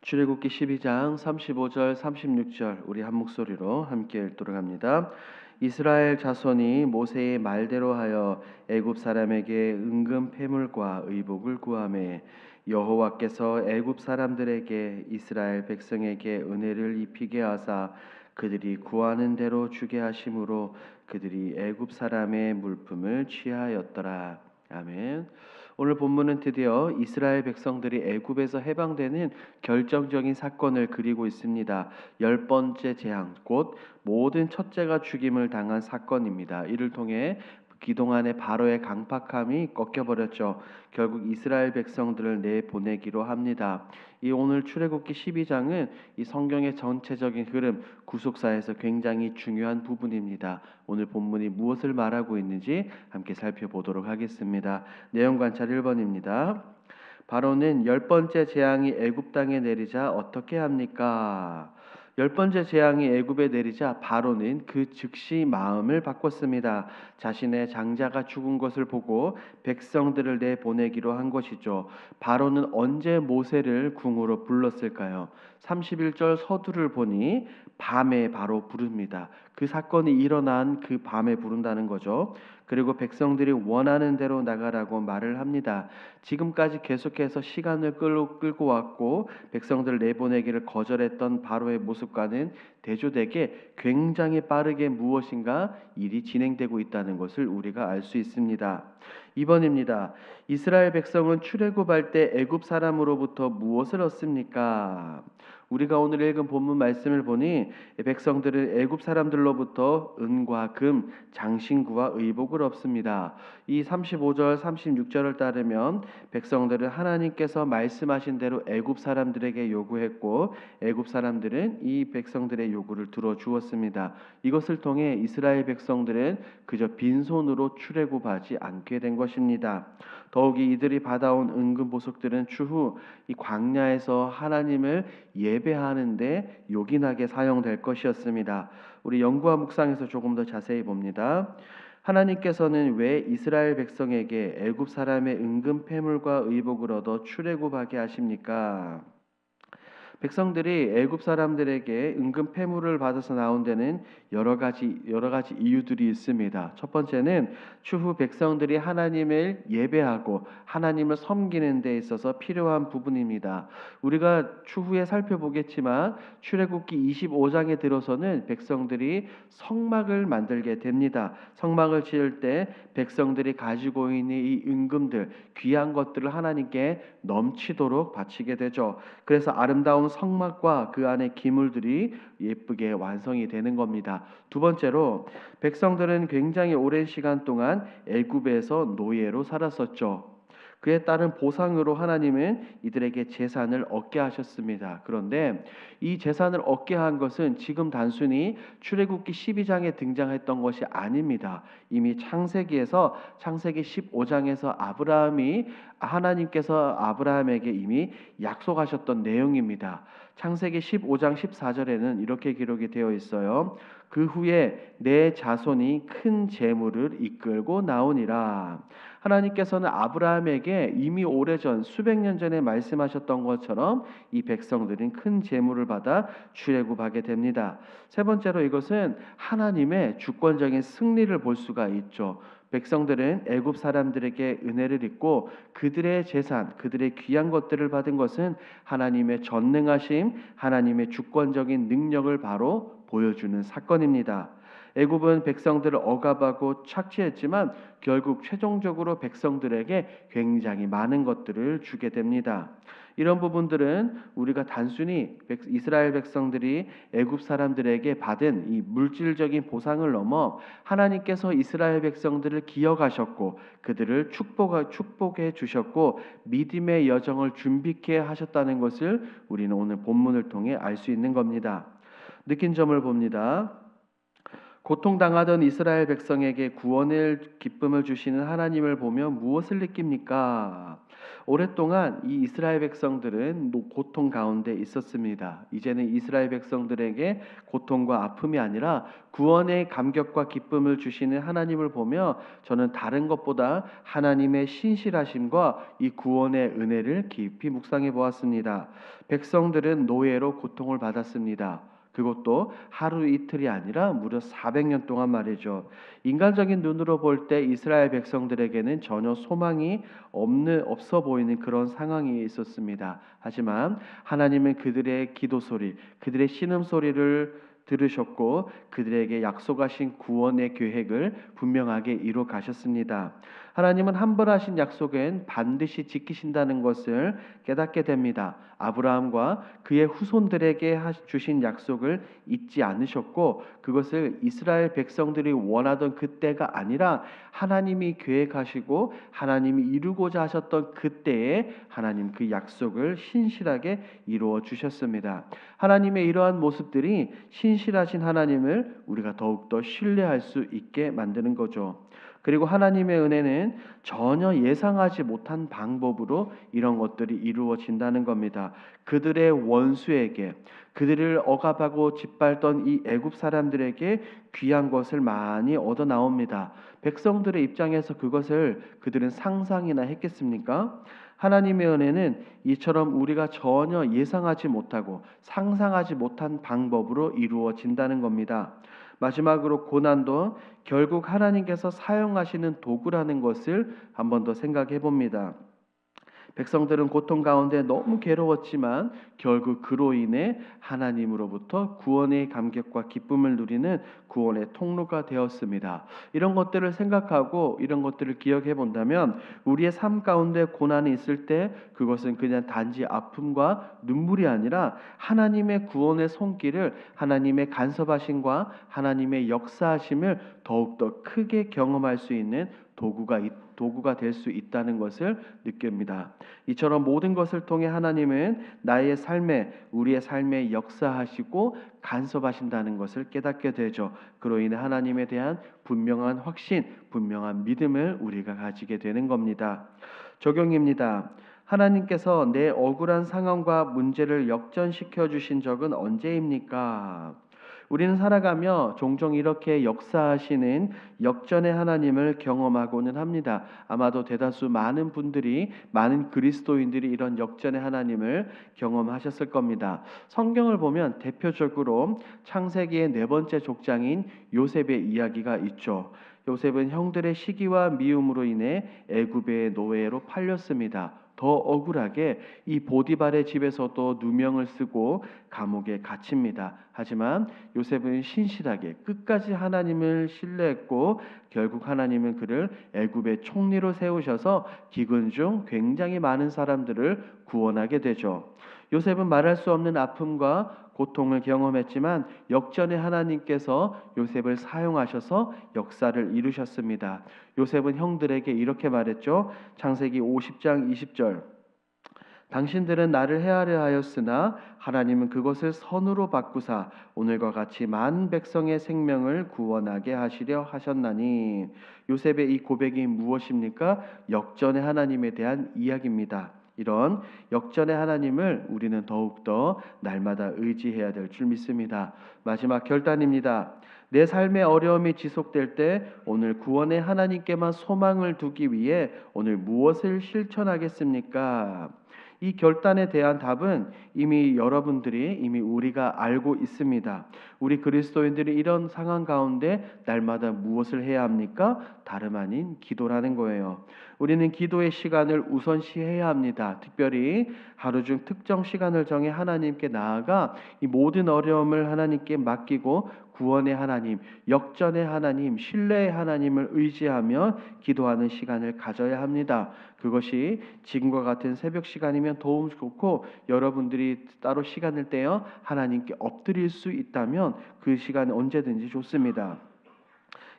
출애굽기 12장 35절 36절 우리 한 목소리로 함께 읽도록 합니다. 이스라엘 자손이 모세의 말대로 하여 애굽 사람에게 은금 패물과 의복을 구하매 여호와께서 애굽 사람들에게 이스라엘 백성에게 은혜를 입히게 하사 그들이 구하는 대로 주게 하심으로 그들이 애굽 사람의 물품을 취하였더라. 아멘. 오늘 본문은 드디어 이스라엘 백성들이 애굽에서 해방되는 결정적인 사건을 그리고 있습니다. 10번째 재앙, 곧 모든 첫째가 죽임을 당한 사건입니다. 이를 통해 그동안의 바로의 강팍함이 꺾여버렸죠. 결국 이스라엘 백성들을 내보내기로 합니다. 이 오늘 출애굽기 12장은 이 성경의 전체적인 흐름, 구속사에서 굉장히 중요한 부분입니다. 오늘 본문이 무엇을 말하고 있는지 함께 살펴보도록 하겠습니다. 내용 관찰 1번입니다. 바로는 10번째 재앙이 애굽 땅에 내리자 어떻게 합니까? 10번째 재앙이 애굽에 내리자 바로는 그 즉시 마음을 바꿨습니다. 자신의 장자가 죽은 것을 보고 백성들을 내보내기로 한 것이죠. 바로는 언제 모세를 궁으로 불렀을까요? 31절 서두를 보니 밤에 바로 부릅니다. 그 사건이 일어난 그 밤에 부른다는 거죠. 그리고 백성들이 원하는 대로 나가라고 말을 합니다. 지금까지 계속해서 시간을 끌고 왔고 백성들을 내보내기를 거절했던 바로의 모습과는 대조되게 굉장히 빠르게 무엇인가 일이 진행되고 있다는 것을 우리가 알 수 있습니다. 2번입니다. 이스라엘 백성은 출애굽할 때 애굽 사람으로부터 무엇을 얻습니까? 우리가 오늘 읽은 본문 말씀을 보니 백성들은 애굽 사람들로부터 은과 금, 장신구와 의복을 얻습니다. 이 35절, 36절을 따르면 백성들은 하나님께서 말씀하신 대로 애굽 사람들에게 요구했고 애굽 사람들은 이 백성들의 요구를 들어주었습니다. 이것을 통해 이스라엘 백성들은 그저 빈손으로 출애굽하지 않게 된 것입니다. 더욱이 이들이 받아온 은금 보석들은 추후 이 광야에서 하나님을 예배하는데 요긴하게 사용될 것이었습니다. 우리 연구와 묵상에서 조금 더 자세히 봅니다. 하나님께서는 왜 이스라엘 백성에게 애굽 사람의 은금 패물과 의복을 얻어 출애굽하게 하십니까? 백성들이 애굽 사람들에게 은금 패물을 받아서 나온 데는 여러 가지 이유들이 있습니다. 첫 번째는 추후 백성들이 하나님을 예배하고 하나님을 섬기는 데 있어서 필요한 부분입니다. 우리가 추후에 살펴보겠지만 출애굽기 25장에 들어서는 백성들이 성막을 만들게 됩니다. 성막을 지을 때 백성들이 가지고 있는 이 은금들, 귀한 것들을 하나님께 넘치도록 바치게 되죠. 그래서 아름다운 성막과 그 안에 기물들이 예쁘게 완성이 되는 겁니다. 두 번째로 백성들은 굉장히 오랜 시간 동안 애굽에서 노예로 살았었죠. 그에 따른 보상으로 하나님은 이들에게 재산을 얻게 하셨습니다. 그런데 이 재산을 얻게 한 것은 지금 단순히 출애굽기 12장에 등장했던 것이 아닙니다. 이미 창세기 15장에서 하나님께서 아브라함에게 이미 약속하셨던 내용입니다. 창세기 15장 14절에는 이렇게 기록이 되어 있어요. 그 후에 내 자손이 큰 재물을 이끌고 나오니라. 하나님께서는 아브라함에게 이미 오래전 수백 년 전에 말씀하셨던 것처럼 이 백성들은 큰 재물을 받아 출애굽하게 됩니다. 세 번째로 이것은 하나님의 주권적인 승리를 볼 수가 있죠. 백성들은 애굽 사람들에게 은혜를 입고 그들의 재산, 그들의 귀한 것들을 받은 것은 하나님의 전능하심, 하나님의 주권적인 능력을 바로 보여주는 사건입니다. 애굽은 백성들을 억압하고 착취했지만 결국 최종적으로 백성들에게 굉장히 많은 것들을 주게 됩니다. 이런 부분들은 우리가 단순히 이스라엘 백성들이 애굽 사람들에게 받은 이 물질적인 보상을 넘어 하나님께서 이스라엘 백성들을 기억하셨고 그들을 축복해 주셨고 믿음의 여정을 준비케 하셨다는 것을 우리는 오늘 본문을 통해 알 수 있는 겁니다. 느낀 점을 봅니다. 고통당하던 이스라엘 백성에게 구원의 기쁨을 주시는 하나님을 보며 무엇을 느낍니까? 오랫동안 이 이스라엘 백성들은 고통 가운데 있었습니다. 이제는 이스라엘 백성들에게 고통과 아픔이 아니라 구원의 감격과 기쁨을 주시는 하나님을 보며 저는 다른 것보다 하나님의 신실하심과 이 구원의 은혜를 깊이 묵상해 보았습니다. 백성들은 노예로 고통을 받았습니다. 그것도 하루 이틀이 아니라 무려 400년 동안 말이죠. 인간적인 눈으로 볼 때 이스라엘 백성들에게는 전혀 소망이 없어 보이는 그런 상황이 있었습니다. 하지만 하나님은 그들의 기도 소리, 그들의 신음 소리를 들으셨고 그들에게 약속하신 구원의 계획을 분명하게 이루어 가셨습니다. 하나님은 한 번 하신 약속은 반드시 지키신다는 것을 깨닫게 됩니다. 아브라함과 그의 후손들에게 주신 약속을 잊지 않으셨고 그것을 이스라엘 백성들이 원하던 그때가 아니라 하나님이 계획하시고 하나님이 이루고자 하셨던 그때에 하나님 그 약속을 신실하게 이루어 주셨습니다. 하나님의 이러한 모습들이 신실하신 하나님을 우리가 더욱더 신뢰할 수 있게 만드는 거죠. 그리고 하나님의 은혜는 전혀 예상하지 못한 방법으로 이런 것들이 이루어진다는 겁니다. 그들의 원수에게, 그들을 억압하고 짓밟던 이 애굽 사람들에게 귀한 것을 많이 얻어 나옵니다. 백성들의 입장에서 그것을 그들은 상상이나 했겠습니까? 하나님의 은혜는 이처럼 우리가 전혀 예상하지 못하고 상상하지 못한 방법으로 이루어진다는 겁니다. 마지막으로 고난도 결국 하나님께서 사용하시는 도구라는 것을 한 번 더 생각해 봅니다. 백성들은 고통 가운데 너무 괴로웠지만 결국 그로 인해 하나님으로부터 구원의 감격과 기쁨을 누리는 구원의 통로가 되었습니다. 이런 것들을 생각하고 이런 것들을 기억해 본다면 우리의 삶 가운데 고난이 있을 때 그것은 그냥 단지 아픔과 눈물이 아니라 하나님의 구원의 손길을 하나님의 간섭하심과 하나님의 역사하심을 더욱더 크게 경험할 수 있는 도구가 될 수 있다는 것을 느낍니다. 이처럼 모든 것을 통해 하나님은 우리의 삶에 역사하시고 간섭하신다는 것을 깨닫게 되죠. 그로 인해 하나님에 대한 분명한 확신, 분명한 믿음을 우리가 가지게 되는 겁니다. 적용입니다. 하나님께서 내 억울한 상황과 문제를 역전시켜 주신 적은 언제입니까? 우리는 살아가며 종종 이렇게 역사하시는 역전의 하나님을 경험하고는 합니다. 아마도 대다수 많은 그리스도인들이 이런 역전의 하나님을 경험하셨을 겁니다. 성경을 보면 대표적으로 창세기의 4번째 족장인 요셉의 이야기가 있죠. 요셉은 형들의 시기와 미움으로 인해 애굽의 노예로 팔렸습니다. 더 억울하게 이 보디발의 집에서도 누명을 쓰고 감옥에 갇힙니다. 하지만 요셉은 신실하게 끝까지 하나님을 신뢰했고 결국 하나님은 그를 애굽의 총리로 세우셔서 기근 중 굉장히 많은 사람들을 구원하게 되죠. 요셉은 말할 수 없는 아픔과 고통을 경험했지만 역전의 하나님께서 요셉을 사용하셔서 역사를 이루셨습니다. 요셉은 형들에게 이렇게 말했죠. 창세기 50장 20절. 당신들은 나를 해하려 하였으나 하나님은 그것을 선으로 바꾸사 오늘과 같이 많은 백성의 생명을 구원하게 하시려 하셨나니. 요셉의 이 고백이 무엇입니까? 역전의 하나님에 대한 이야기입니다. 이런 역전의 하나님을 우리는 더욱더 날마다 의지해야 될 줄 믿습니다. 마지막 결단입니다. 내 삶의 어려움이 지속될 때 오늘 구원의 하나님께만 소망을 두기 위해 오늘 무엇을 실천하겠습니까? 이 결단에 대한 답은 이미 우리가 알고 있습니다. 우리 그리스도인들이 이런 상황 가운데 날마다 무엇을 해야 합니까? 다름 아닌 기도라는 거예요. 우리는 기도의 시간을 우선시해야 합니다. 특별히 하루 중 특정 시간을 정해 하나님께 나아가 이 모든 어려움을 하나님께 맡기고 구원의 하나님, 역전의 하나님, 신뢰의 하나님을 의지하며 기도하는 시간을 가져야 합니다. 그것이 지금과 같은 새벽 시간이면 더욱 좋고 여러분들이 따로 시간을 떼어 하나님께 엎드릴 수 있다면 그 시간 언제든지 좋습니다.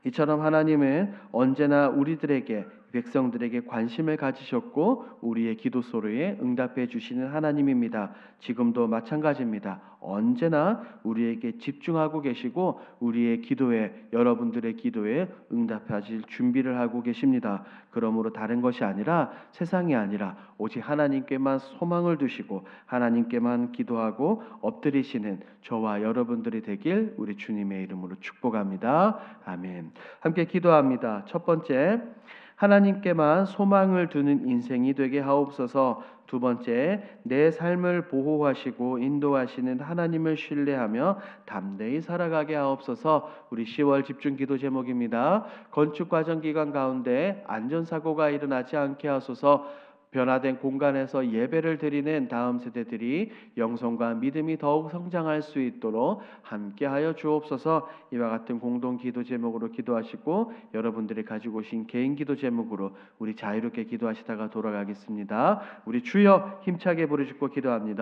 이처럼 하나님은 언제나 우리들에게 백성들에게 관심을 가지셨고 우리의 기도 소리에 응답해 주시는 하나님입니다. 지금도 마찬가지입니다. 언제나 우리에게 집중하고 계시고 우리의 기도에, 여러분들의 기도에 응답하실 준비를 하고 계십니다. 그러므로 다른 것이 아니라, 세상이 아니라 오직 하나님께만 소망을 두시고 하나님께만 기도하고 엎드리시는 저와 여러분들이 되길 우리 주님의 이름으로 축복합니다. 아멘. 함께 기도합니다. 첫 번째, 하나님께만 소망을 두는 인생이 되게 하옵소서. 두 번째, 내 삶을 보호하시고 인도하시는 하나님을 신뢰하며 담대히 살아가게 하옵소서. 우리 10월 집중 기도 제목입니다. 건축 과정 기간 가운데 안전사고가 일어나지 않게 하소서. 변화된 공간에서 예배를 드리는 다음 세대들이 영성과 믿음이 더욱 성장할 수 있도록 함께하여 주옵소서. 이와 같은 공동 기도 제목으로 기도하시고 여러분들이 가지고 오신 개인 기도 제목으로 우리 자유롭게 기도하시다가 돌아가겠습니다. 우리 주여 힘차게 부르짖고 기도합니다.